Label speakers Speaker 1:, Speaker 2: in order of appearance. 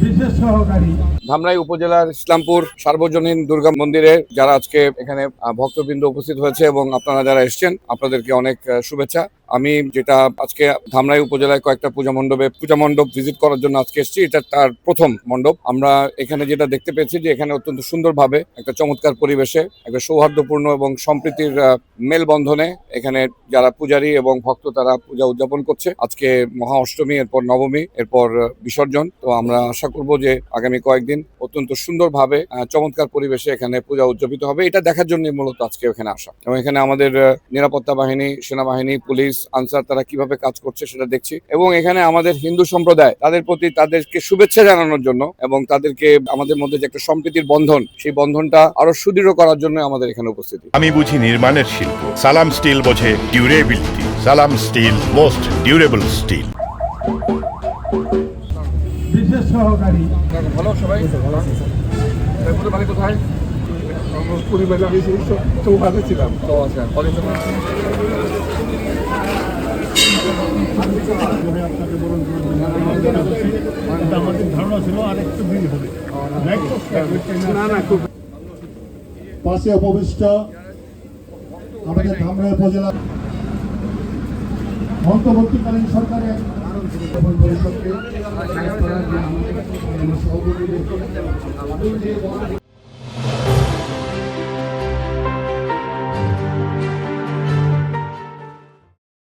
Speaker 1: বিশেষ সহকারী
Speaker 2: ধামরাই উপজেলার ইসলামপুর সার্বজনীন দুর্গা মন্দিরে যারা আজকে এখানে ভক্তবৃন্দ উপস্থিত হয়েছে এবং আপনারা যারা এসেছেন আপনাদেরকে অনেক শুভেচ্ছা। আমি যেটা আজকে ধামরাই উপজেলায় কয়েকটা পূজা মণ্ডপ ভিজিট করার জন্য আজকে এসেছি, এটা তার প্রথম মণ্ডপ। আমরা এখানে যেটা দেখতে পেয়েছি যে এখানে অত্যন্ত সুন্দরভাবে একটা চমৎকার পরিবেশে একটা সৌহার্দ্যপূর্ণ এবং সম্প্রীতির মেলবন্ধনে এখানে যারা পূজারী এবং ভক্ত তারা পূজা উদযাপন করছে। আজকে মহা অষ্টমী, এরপর নবমী, এরপর বিসর্জন। তো আমরা আশা করব যে আগামী কয়েকদিন অত্যন্ত সুন্দরভাবে চমৎকার পরিবেশে এখানে পূজা উদযাপিত হবে। এটা দেখার জন্য মূলত আজকে এখানে আসা, এবং এখানে আমাদের নিরাপত্তা বাহিনী, সেনাবাহিনী, পুলিশ, আনসার তারা কিভাবে কাজ করছে সেটা দেখছি, এবং এখানে আমাদের হিন্দু সম্প্রদায় তাদের প্রতি তাদেরকে শুভেচ্ছা জানানোর জন্য এবং তাদেরকে আমাদের মধ্যে যে একটা সম্প্রীতির বন্ধন, সেই বন্ধনটা আরো সুদৃঢ় করার জন্য আমাদের এখানে উপস্থিতি।
Speaker 3: আমি বুঝি নির্মাণের শিল্প, সালাম স্টিল বোঝে ডিউরেবিলিটি। সালাম স্টিল, মোস্ট ডিউরেবল স্টিল।
Speaker 1: বিশেষ সহকারী
Speaker 2: ভালো সবাই বাড়ি কোথায়?
Speaker 1: পরিবারে আমি চৌহাতে ছিলাম। আপনাকে বলুন, আমাদের ধারণা ছিল আর একটু দেরি হবে। পাশে উপবিষ্ট আমাদের ধামরাই উপজেলা অন্তর্বর্তীকালীন সরকারের পরিষদকে সহযোগী